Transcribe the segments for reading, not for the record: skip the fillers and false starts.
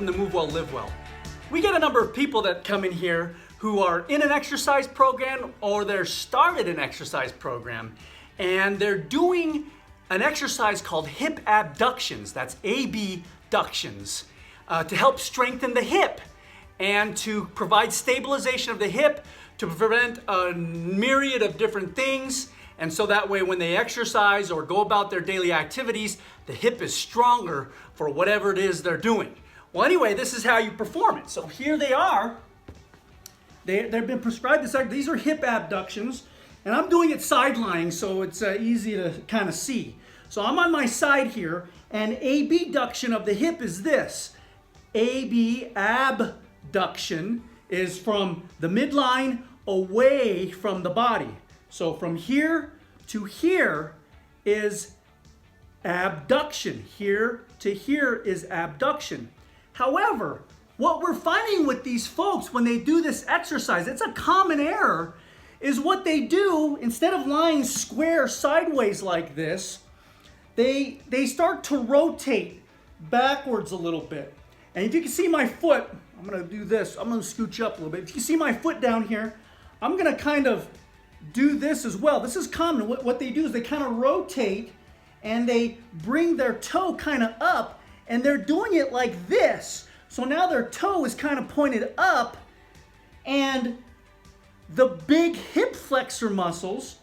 welcome to Move Well, Live Well. We get a number of people that come in here who are in an exercise program or they're started an exercise program and they're doing an exercise called hip abductions, that's abductions, to help strengthen the hip and to provide stabilization of the hip, to prevent a myriad of different things. And so that way when they exercise or go about their daily activities, the hip is stronger for whatever it is they're doing. Well, anyway, this is how you perform it. So here they are. They've been prescribed this. These are hip abductions. And I'm doing it side lying, so it's easy to kind of see. So I'm on my side here, and abduction of the hip is this. Abduction is from the midline away from the body. So from here to here is abduction. Here to here is abduction. However, what we're finding with these folks when they do this exercise, it's a common error, is what they do, instead of lying square sideways like this, they start to rotate backwards a little bit. And if you can see my foot, I'm gonna do this, I'm gonna scooch up a little bit. If you see my foot down here, I'm gonna kind of do this as well. This is common. What they do is they kind of rotate and they bring their toe kind of up, and they're doing it like this. So now their toe is kind of pointed up, and the big hip flexor muscles,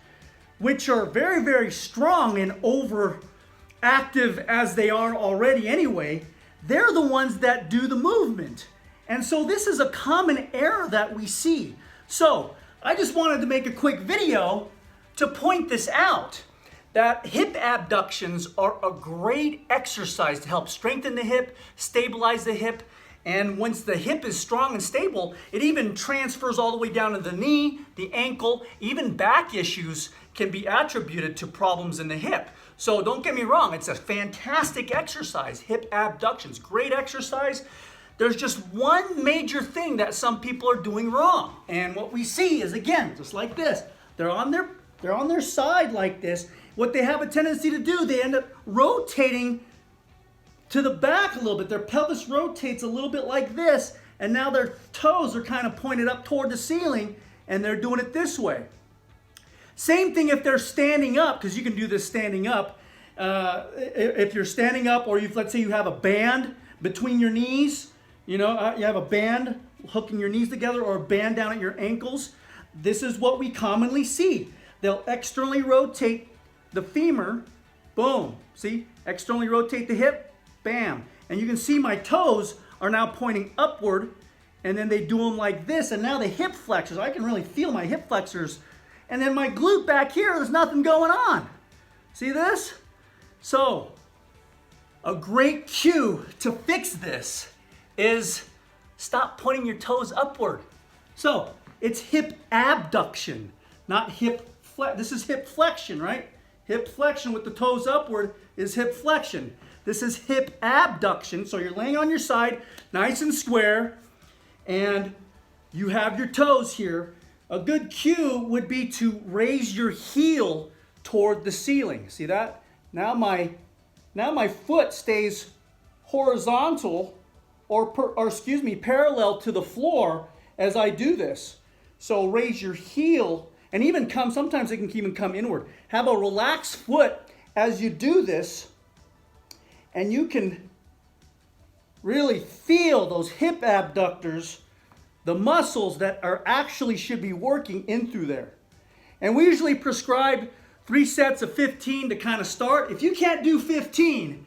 which are very, very strong and overactive as they are already anyway, they're the ones that do the movement. And so this is a common error that we see. So I just wanted to make a quick video to point this out, that hip abductions are a great exercise to help strengthen the hip, stabilize the hip, and once the hip is strong and stable, it even transfers all the way down to the knee, the ankle, even back issues can be attributed to problems in the hip. So don't get me wrong, it's a fantastic exercise, hip abductions, great exercise. There's just one major thing that some people are doing wrong. And what we see is, again, just like this. They're on their side like this. What they have a tendency to do, they end up rotating to the back a little bit. Their pelvis rotates a little bit like this, and now their toes are kind of pointed up toward the ceiling, and they're doing it this way. Same thing if they're standing up, because you can do this standing up. If you're standing up, or let's say you have a band between your knees, you have a band hooking your knees together or a band down at your ankles. This is what we commonly see. They'll externally rotate the femur, boom, see? Externally rotate the hip, bam. And you can see my toes are now pointing upward, and then they do them like this, and now the hip flexors, I can really feel my hip flexors. And then my glute back here, there's nothing going on. See this? So, a great cue to fix this is stop pointing your toes upward. So, it's hip abduction, not hip flexion. This is hip flexion, right? Hip flexion with the toes upward is hip flexion. This is hip abduction. So you're laying on your side, nice and square, and you have your toes here. A good cue would be to raise your heel toward the ceiling. See that? Now my foot stays horizontal parallel to the floor as I do this. So raise your heel, and sometimes it can even come inward. Have a relaxed foot as you do this, and you can really feel those hip abductors, the muscles that should be working in through there. And we usually prescribe 3 sets of 15 to kind of start. If you can't do 15,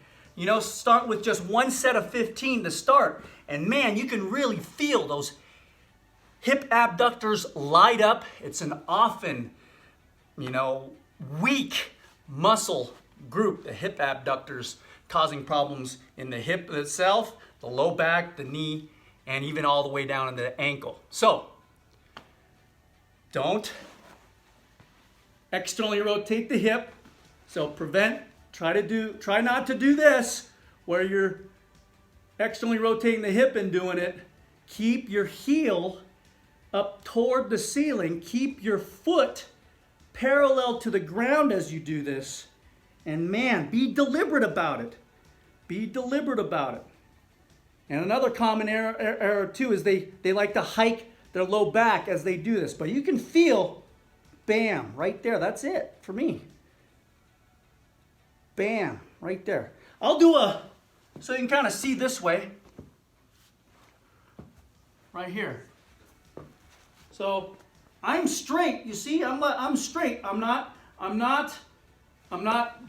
start with just 1 set of 15 to start. And man, you can really feel those hip abductors light up. It's an often, weak muscle group, the hip abductors, causing problems in the hip itself, the low back, the knee, and even all the way down in the ankle. So, don't externally rotate the hip. So try not to do this where you're externally rotating the hip and doing it. Keep your heel up toward the ceiling. Keep your foot parallel to the ground as you do this. And man, be deliberate about it. Be deliberate about it. And another common error too is they like to hike their low back as they do this. But you can feel, bam, right there. That's it for me. Bam, right there. I'll do so you can kind of see this way. Right here. So I'm straight. You see, I'm straight. I'm not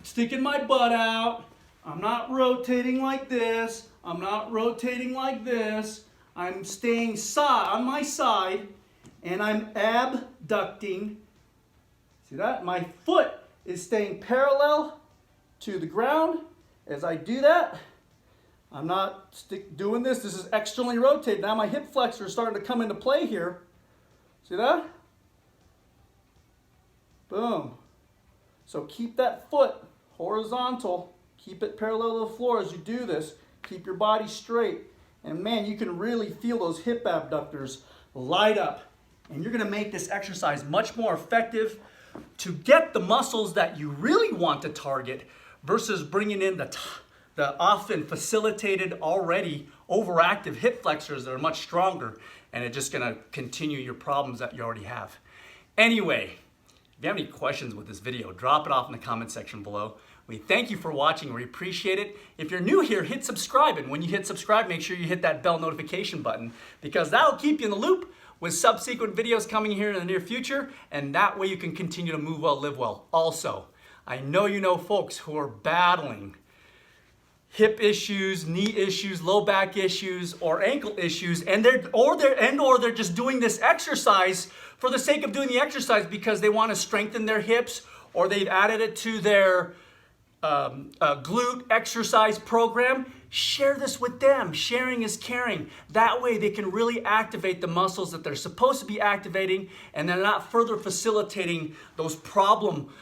sticking my butt out. I'm not rotating like this. I'm not rotating like this. I'm staying on my side, and I'm abducting. See that? My foot is staying parallel to the ground. As I do that, I'm not doing this. This is externally rotated. Now my hip flexor is starting to come into play here. See that? Boom. So keep that foot horizontal. Keep it parallel to the floor as you do this. Keep your body straight. And man, you can really feel those hip abductors light up. And you're going to make this exercise much more effective to get the muscles that you really want to target versus bringing in the often facilitated, already overactive hip flexors that are much stronger, and it's just gonna continue your problems that you already have. Anyway, if you have any questions with this video, drop it off in the comment section below. We thank you for watching, we appreciate it. If you're new here, hit subscribe, and when you hit subscribe, make sure you hit that bell notification button, because that'll keep you in the loop with subsequent videos coming here in the near future, and that way you can continue to move well, live well. Also, I know you know folks who are battling hip issues, knee issues, low back issues, or ankle issues, and they're just doing this exercise for the sake of doing the exercise because they want to strengthen their hips, or they've added it to their glute exercise program. Share this with them. Sharing is caring. That way they can really activate the muscles that they're supposed to be activating, and they're not further facilitating those problem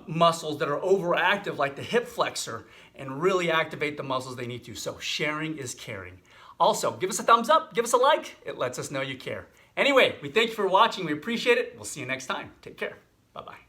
muscles that are overactive like the hip flexor, and really activate the muscles they need to. So sharing is caring. Also, give us a thumbs up, give us a like. It lets us know you care. Anyway, we thank you for watching. We appreciate it. We'll see you next time. Take care. Bye-bye.